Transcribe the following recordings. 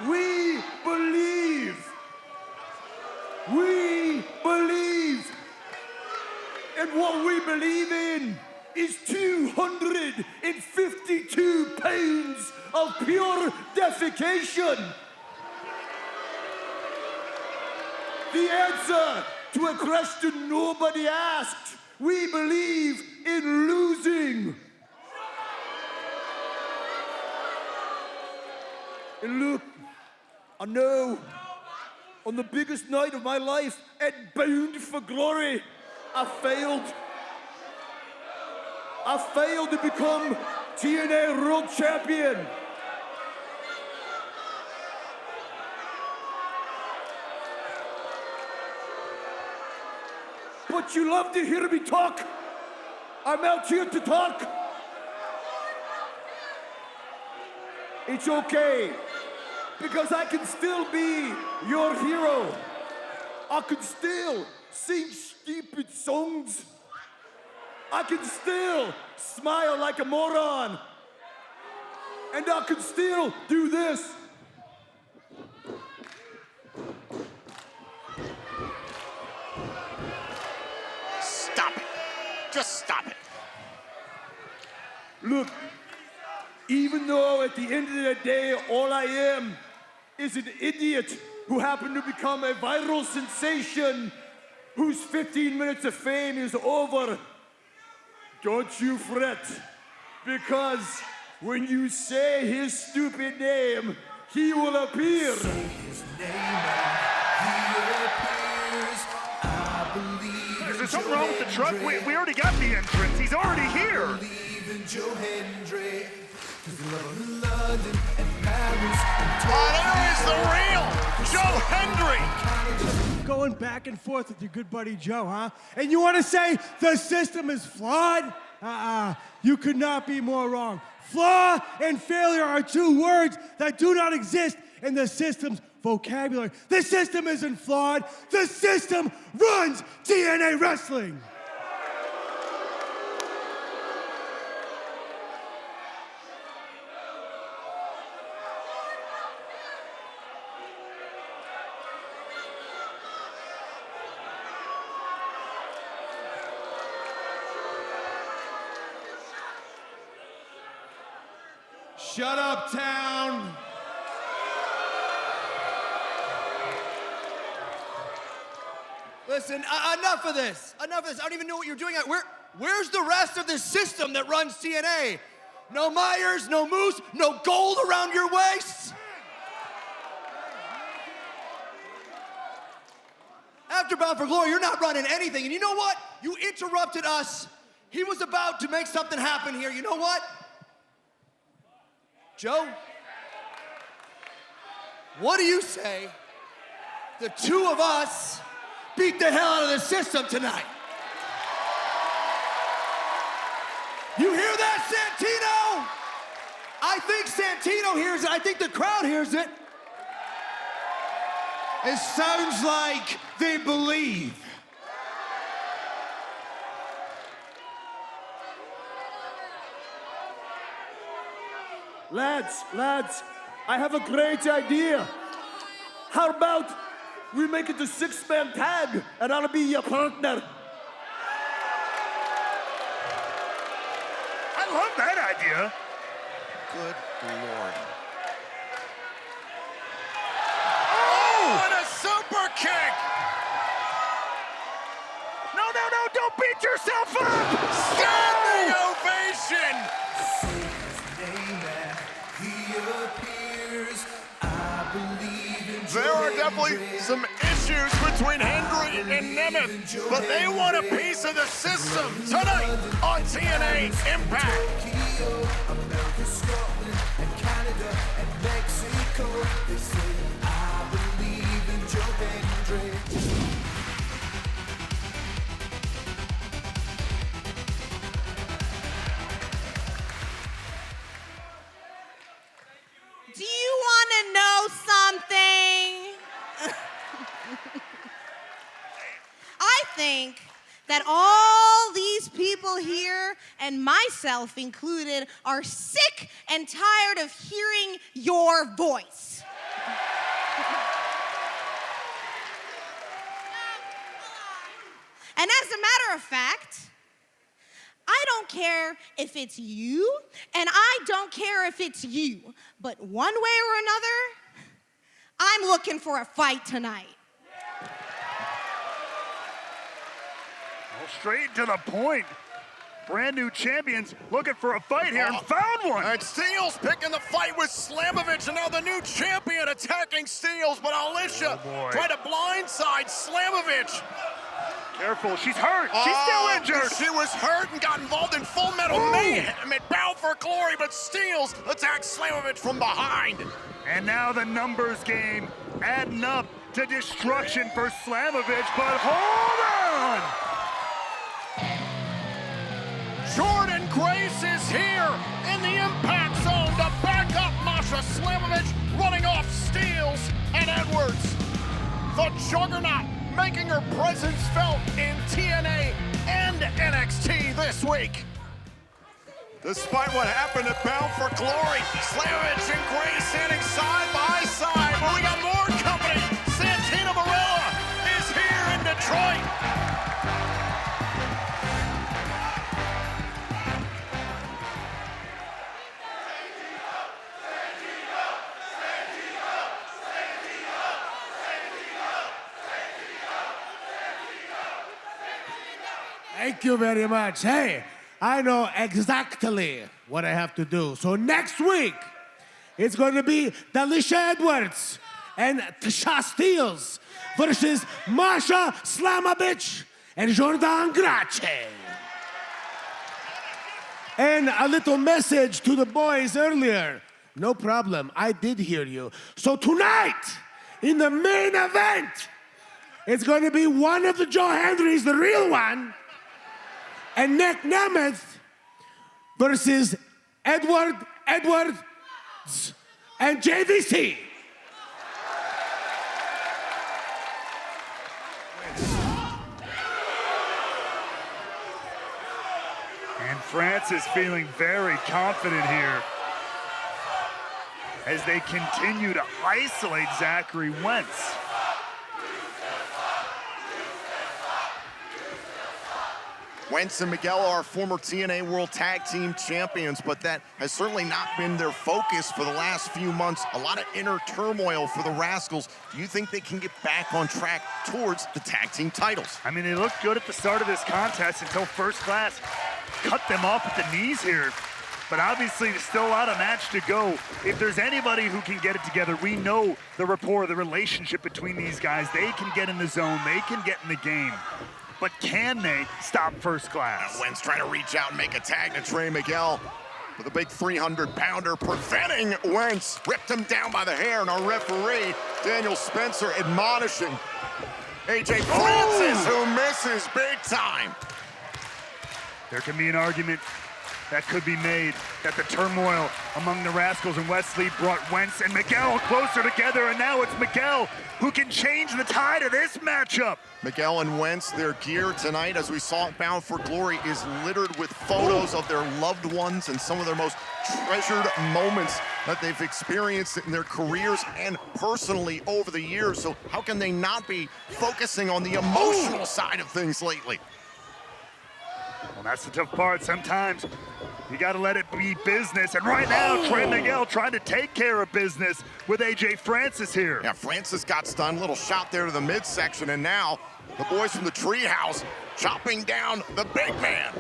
We believe. We believe. And what we believe in is 252 pounds of pure defecation. The answer to a question nobody asked. We believe in losing. And look, I know, on the biggest night of my life, at Bound for Glory, I failed. I failed to become TNA World Champion. But you love to hear me talk. I'm out here to talk. It's okay, because I can still be your hero. I can still sing stupid songs. I can still smile like a moron. And I can still do this. Stop it. Just stop it. Look, even though at the end of the day, all I am is an idiot who happened to become a viral sensation whose 15 minutes of fame is over, don't you fret, because when you say his stupid name, he will appear. Say his name and he appears. I believe. Is there something wrong with the truck? We already got the entrance. He's already here. I believe in Joe Hendry. 'Cause the love of London and Paris and There is the real Joe Hendry. Going back and forth with your good buddy Joe, huh? And you want to say the system is flawed? You could not be more wrong. Flaw and failure are two words that do not exist in the system's vocabulary. The system isn't flawed. The system runs TNA Wrestling. Shut up, town. Listen, enough of this. Enough of this. I don't even know what you're doing. Where's the rest of the system that runs TNA? No Myers, no Moose, no gold around your waist? After Bound for Glory, you're not running anything. And you know what? You interrupted us. He was about to make something happen here. You know what? Joe, what do you say the two of us beat the hell out of the system tonight? You hear that, Santino? I think Santino hears it. I think the crowd hears it. It sounds like they believe. Lads, I have a great idea. How about we make it a 6-man tag and I'll be your partner? I love that idea. Good Lord. Oh! And a super kick! No, don't beat yourself up! Standing ovation! Say his name and he appears. I believe in Joe There are definitely some issues between Hendry and Nemeth, but they want a piece of the system tonight on TNA Impact. Tokyo, America, Scotland, and Canada, and Mexico. They say, I believe in Joe Hendry. Do you want to know something? I think that all these people here, and myself included, are sick and tired of hearing your voice. And as a matter of fact, I don't care if it's you, and I don't care if it's you, but one way or another, I'm looking for a fight tonight. Well, straight to the point. Brand new champions looking for a fight here and found one. And Steels picking the fight with Slamovich, and now the new champion attacking Steels, but Alicia tried to blindside Slamovich. Careful, she's hurt. She's still injured. She was hurt and got involved in Full Metal Mayhem at Bound for Glory, but Steels attacks Slamovich from behind. And now the numbers game adding up to destruction for Slamovich, but hold on! Jordan Grace is here in the impact zone to back up Masha Slamovich, running off Steels and Edwards. The Juggernaut making her presence felt in TNA and NXT this week. Despite what happened at Bound for Glory, Slamovich and Grace standing side by side, but we got more company. Santina Marella is here in Detroit. Thank you very much. Hey, I know exactly what I have to do. So next week, it's going to be Alicia Edwards and Tasha Steels versus Masha Slamovich and Jordan Grace. And a little message to the boys earlier. No problem, I did hear you. So tonight, in the main event, it's going to be one of the Joe Hendrys, the real one, and Nick Nemeth versus Edwards and JVC. And France is feeling very confident here as they continue to isolate Zachary Wentz. Wentz and Miguel are former TNA World Tag Team Champions, but that has certainly not been their focus for the last few months. A lot of inner turmoil for the Rascals. Do you think they can get back on track towards the tag team titles? I mean, they looked good at the start of this contest until First Class cut them off at the knees here. But obviously, there's still a lot of match to go. If there's anybody who can get it together, we know the rapport, the relationship between these guys. They can get in the zone. They can get in the game. But can they stop First Class? Wentz trying to reach out and make a tag to Trey Miguel with a big 300-pounder preventing Wentz. Ripped him down by the hair, and our referee, Daniel Spencer, admonishing AJ Francis, who misses big time. There can be an argument that could be made that the turmoil among the Rascals and Wesley brought Wentz and Miguel closer together, and now it's Miguel who can change the tide of this matchup. Miguel and Wentz, their gear tonight, as we saw it Bound for Glory, is littered with photos of their loved ones and some of their most treasured moments that they've experienced in their careers and personally over the years. So how can they not be focusing on the emotional side of things lately? Well, that's the tough part. Sometimes you got to let it be business. And right now, Trey Miguel trying to take care of business with AJ Francis here. Yeah, Francis got stunned. Little shot there to the midsection. And now the boys from the treehouse chopping down the big man.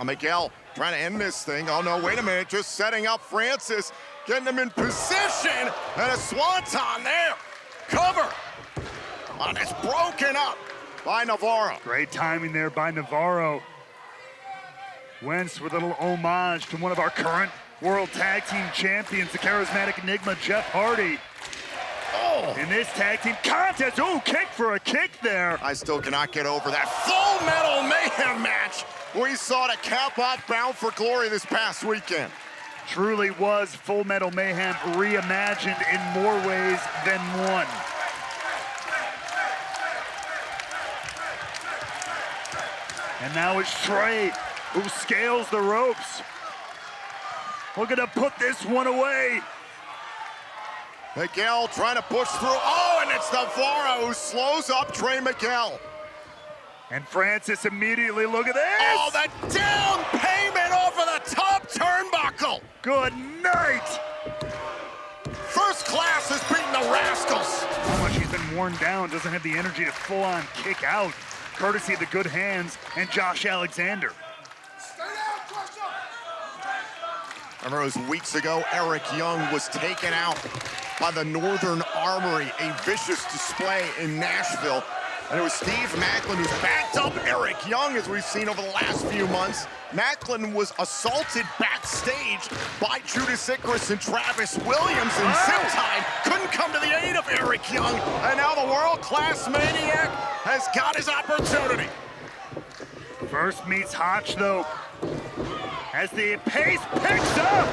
Miguel trying to end this thing. Oh, no, wait a minute. Just setting up Francis, getting him in position. And a swanton there. Cover. And it's broken up by Navarro. Great timing there by Navarro. Wentz with a little homage to one of our current World Tag Team Champions, the charismatic enigma, Jeff Hardy. Oh! In this tag team contest, kick for a kick there. I still cannot get over that Full Metal Mayhem match we saw to cap off Bound for Glory this past weekend. Truly was Full Metal Mayhem reimagined in more ways than one. And now it's Trey who scales the ropes. We're gonna put this one away. Miguel trying to push through. Oh, and it's Navarro who slows up Trey Miguel. And Francis immediately, look at this! Oh, the down payment off of the top turnbuckle. Good night! First Class has beaten the Rascals. How much he's been worn down, doesn't have the energy to full-on kick out, courtesy of the good hands and Josh Alexander. Remember, it was weeks ago, Eric Young was taken out by the Northern Armory, a vicious display in Nashville. And it was Steve Macklin who's backed up Eric Young, as we've seen over the last few months. Macklin was assaulted backstage by Judas Icarus and Travis Williams, and Zip Time couldn't come to the aid of Eric Young. And now the world-class maniac has got his opportunity. First meets Hotch, though, as the pace picks up.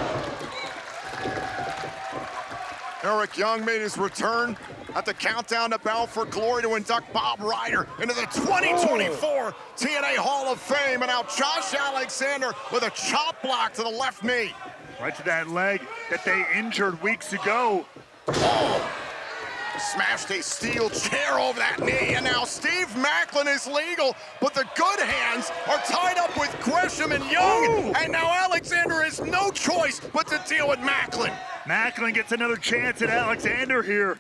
Eric Young made his return at the Countdown to Battle for Glory to induct Bob Ryder into the 2024 TNA Hall of Fame. And now Josh Alexander with a chop block to the left knee. Right to that leg that they injured weeks ago. Oh! Smashed a steel chair over that knee, and now Steve Macklin is legal, but the good hands are tied up with Gresham and Young, and now Alexander has no choice but to deal with Macklin. Macklin gets another chance at Alexander here.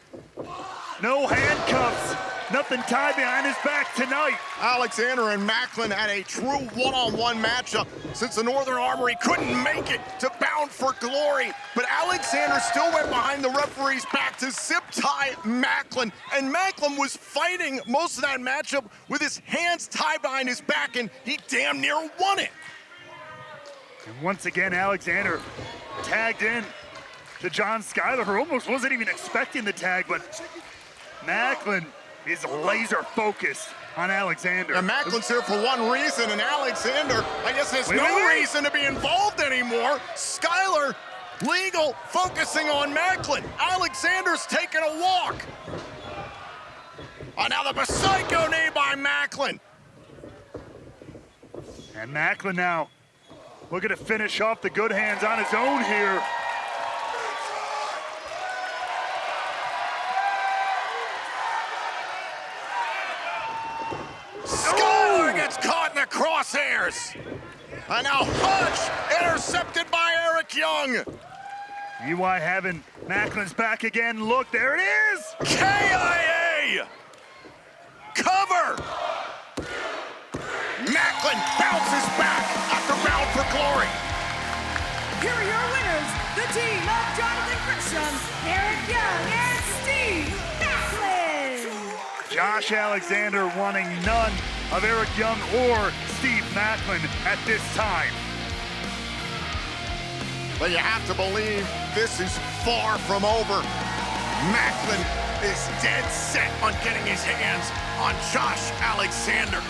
No handcuffs, nothing tied behind his back tonight. Alexander and Macklin had a true one-on-one matchup since the Northern Armory couldn't make it to Bound for Glory. But Alexander still went behind the referee's back to zip-tie Macklin. And Macklin was fighting most of that matchup with his hands tied behind his back, and he damn near won it. And once again, Alexander tagged in to John Schuyler, who almost wasn't even expecting the tag, but Macklin is laser focused on Alexander. And Macklin's here for one reason, and Alexander, I guess, has no reason to be involved anymore. Schuyler, legal, focusing on Macklin. Alexander's taking a walk. Oh, now the Psycho knee by Macklin. And Macklin now looking to finish off the good hands on his own here. Schuyler gets caught in the crosshairs. And now Hutch intercepted by Eric Young. EY having Macklin's back again. Look, there it is. KIA. Cover. Macklin bounces back after Bound for Glory. Here are your winners, the team of Jonathan Gresham, Eric Young, and Steve Macklin. Josh Alexander wanting none of Eric Young or Steve Macklin at this time. But you have to believe this is far from over. Macklin is dead set on getting his hands on Josh Alexander.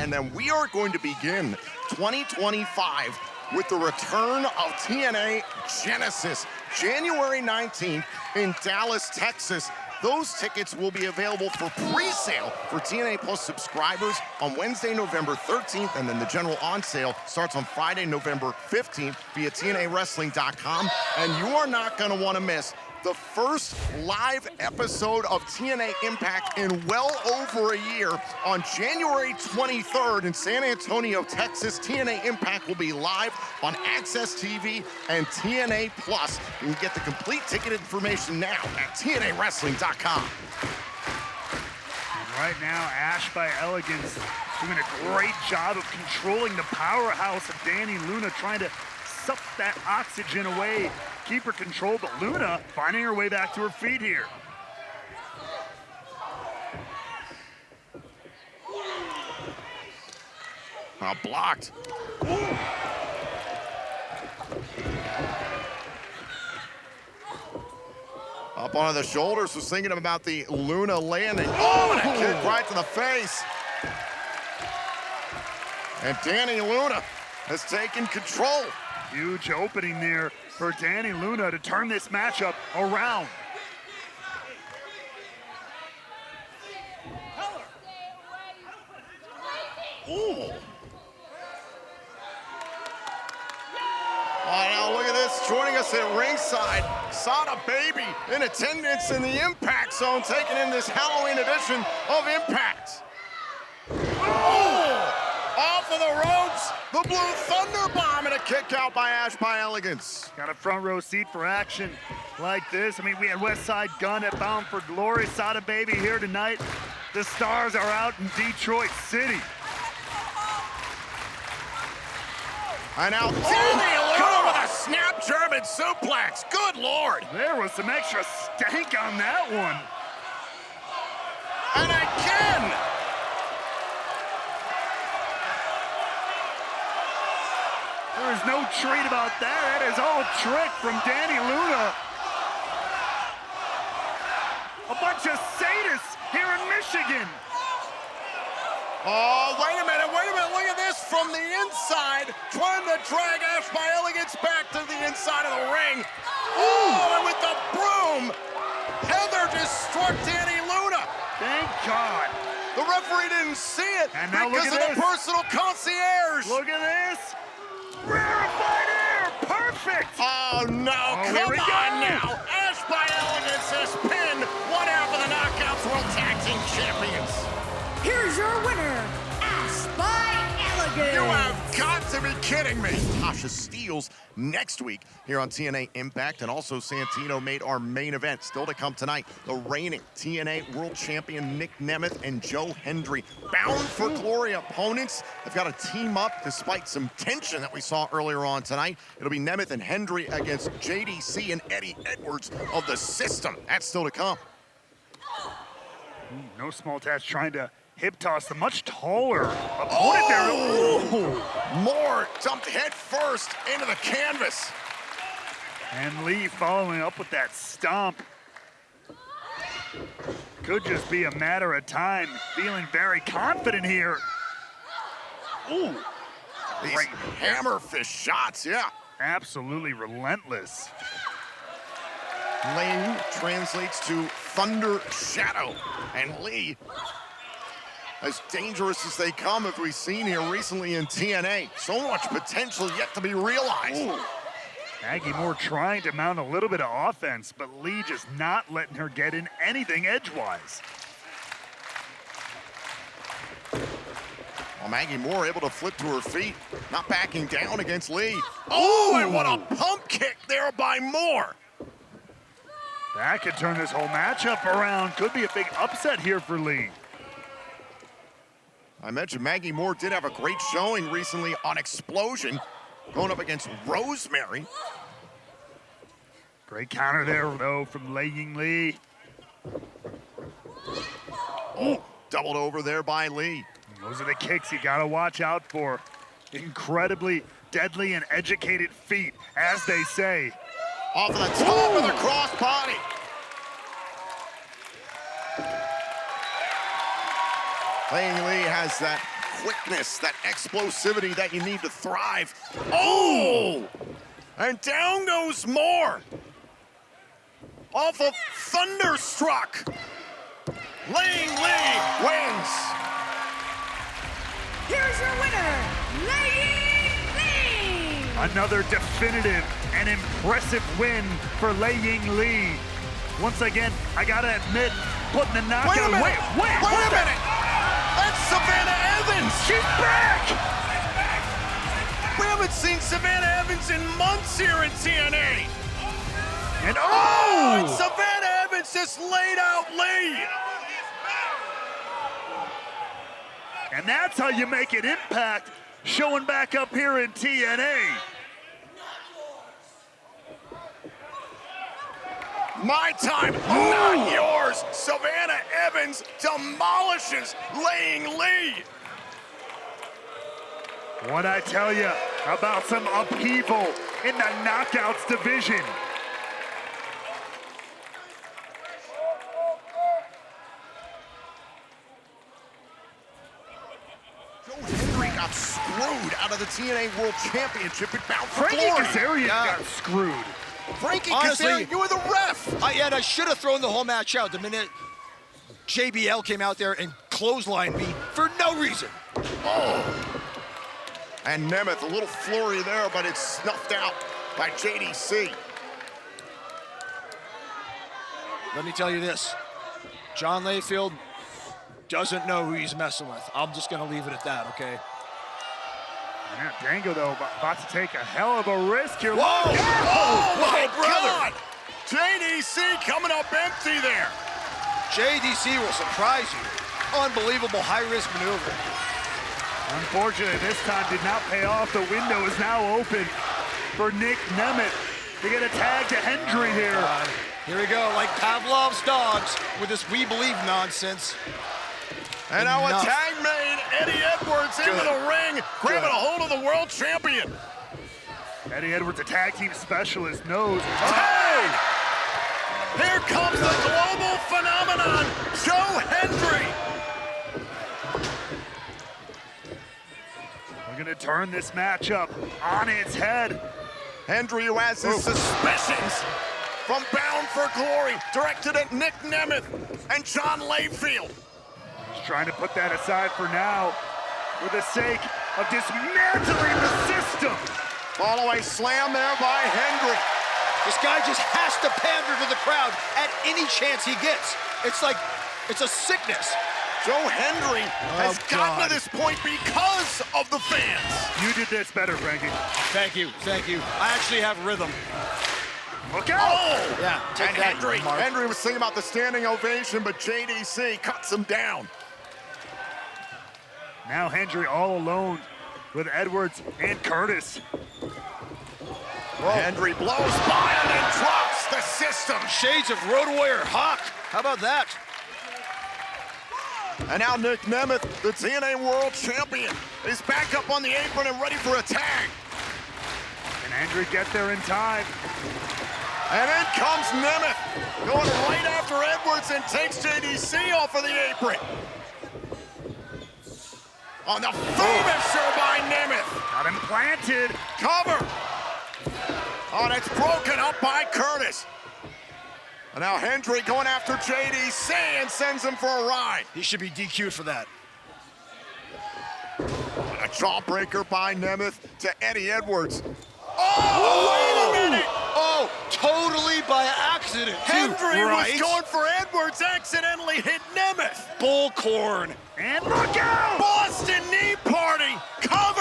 And then we are going to begin 2025 with the return of TNA Genesis, January 19th in Dallas, Texas. Those tickets will be available for pre-sale for TNA Plus subscribers on Wednesday, November 13th, and then the general on-sale starts on Friday, November 15th via TNAWrestling.com. And you are not going to want to miss the first live episode of TNA Impact in well over a year on January 23rd in San Antonio, Texas. TNA Impact will be live on AXS TV and TNA Plus. You can get the complete ticket information now at TNAWrestling.com. And right now, Ash by Elegance doing a great job of controlling the powerhouse of Danny Luna, trying to suck that oxygen away, keep her controlled, but Luna finding her way back to her feet here. Now blocked. Up onto the shoulders, was thinking about the Luna landing. Oh, and a kick right to the face. And Danny Luna has taken control. Huge opening there for Danny Luna to turn this matchup around. Ooh. Oh, now look at this us, joining us at ringside. Sada Baby in attendance in the Impact Zone, taking in this Halloween edition of Impact. Oh! Off of the ropes, the Blue Thunder Bomb, and a kick out by Ash by Elegance. Got a front row seat for action like this. I mean, we had West Side Gun at Bound for Glory. Sada Baby here tonight. The Stars are out in Detroit City. And now Danny Luna with a snap German suplex. Good Lord. There was some extra stank on that one. And again. There is no treat about that. That is all trick from Danny Luna. A bunch of sadists here in Michigan. Oh, wait a minute, look at this from the inside, trying to drag Ash by Elegance back to the inside of the ring. Oh, and with the broom, Heather just struck Danny Luna. Thank God. The referee didn't see it And now because look of at the this. personal concierge. Look at this. Rarefied air, perfect. Oh, no, here come we on go. now. Ash by Elegance has pinned one half of the Knockouts World Tag Team Champions. Here's your winner, Ash by Elegance. You have got to be kidding me. Tasha Steeles next week here on TNA Impact, and also Santino made our main event. Still to come tonight, the reigning TNA World Champion Nick Nemeth and Joe Hendry. Bound for Glory opponents. They've got to team up despite some tension that we saw earlier on tonight. It'll be Nemeth and Hendry against JDC and Eddie Edwards of the System. That's still to come. No small task trying to hip toss the much taller opponent there. Oh! Moore jumped head first into the canvas. And Lee following up with that stomp. Could just be a matter of time. Feeling very confident here. Ooh. These Great. hammerfish shots, yeah. Absolutely relentless. Leing translates to Thunder Shadow. And Lee, as dangerous as they come, as we've seen here recently in TNA. So much potential yet to be realized. Ooh. Maggie Moore trying to mount a little bit of offense, but Lee just not letting her get in anything edgewise. Well, Maggie Moore able to flip to her feet, not backing down against Lee. Oh, and what a pump kick there by Moore. That could turn this whole matchup around. Could be a big upset here for Lee. I mentioned Maggie Moore did have a great showing recently on Explosion, going up against Rosemary. Great counter there, though, from Laying Lee. Oh, doubled over there by Lee. Those are the kicks you gotta watch out for. Incredibly deadly and educated feet, as they say. Off of the top of the crossbody. Laying Lee has that quickness, that explosivity that you need to thrive. Oh! And down goes Moore. Off of Thunderstruck. Laying Lee wins. Here's your winner, Leing Lee. Another definitive and impressive win for Laying Lee. Once again, I gotta admit, putting the knockout. Wait a minute! Wait a minute! That's Savannah Evans! She's back! We haven't seen Savannah Evans in months here in TNA. And And Savannah Evans just laid out Lee. And that's how you make an impact, showing back up here in TNA. My time, not yours. Savannah Evans demolishes Laying Lee. What I tell you about some upheaval in the Knockouts division. Joe Hendry got screwed out of the TNA World Championship at Bound for Frankie Glory. Kazarian got screwed. Frankie Honestly, Kazarian, you were the ref. I should have thrown the whole match out the minute JBL came out there and clotheslined me for no reason. Oh. And Nemeth, a little flurry there, but it's snuffed out. by JDC. Let me tell you this. John Layfield doesn't know who he's messing with. I'm just going to leave it at that, okay? Yeah, Dango, though, about to take a hell of a risk here. Whoa! Oh, my brother. God! JDC coming up empty there. JDC will surprise you. Unbelievable high-risk maneuver. Unfortunately, this time did not pay off. The window is now open for Nick Nemeth to get a tag to Hendry here. Here we go, like Pavlov's dogs with this "we believe" nonsense. And now a Enough. tag made. Eddie Edwards into the ring, grabbing a hold of the world champion. Eddie Edwards, a tag team specialist, knows. Tag! Here comes the global phenomenon, Joe Hendry. We're gonna turn this matchup on its head. Hendry, who has his suspicions from Bound for Glory, directed at Nick Nemeth and John Layfield. He's trying to put that aside for now for the sake of dismantling the system. Follow a slam there by Hendry. This guy just has to pander to the crowd at any chance he gets. It's like, it's a sickness. Joe Hendry has gotten to this point because of the fans. You did this better, Frankie. Thank you, thank you. I actually have rhythm. Look out! Oh! Yeah, take And that, Hendry, Mark. Hendry was singing about the standing ovation, but JDC cuts him down. Now Hendry all alone with Edwards and Curtis. Hendry blows by him and drops the system. Shades of Road Warrior Hawk. How about that? And now Nick Nemeth, the TNA World Champion, is back up on the apron and ready for a tag. Can Hendry get there in time? And in comes Nemeth, going right after Edwards and takes JDC off of the apron. On the finisher by Nemeth. Got him planted. Cover. Oh, that's broken up by Curtis. And now Hendry going after JDC and sends him for a ride. He should be DQ'd for that. A jawbreaker by Nemeth to Eddie Edwards. Oh, wait a minute! Oh, totally by accident, too. Hendry right? was going for Edwards, accidentally hit Nemeth. Bullcorn. And look out! Boston knee party, cover!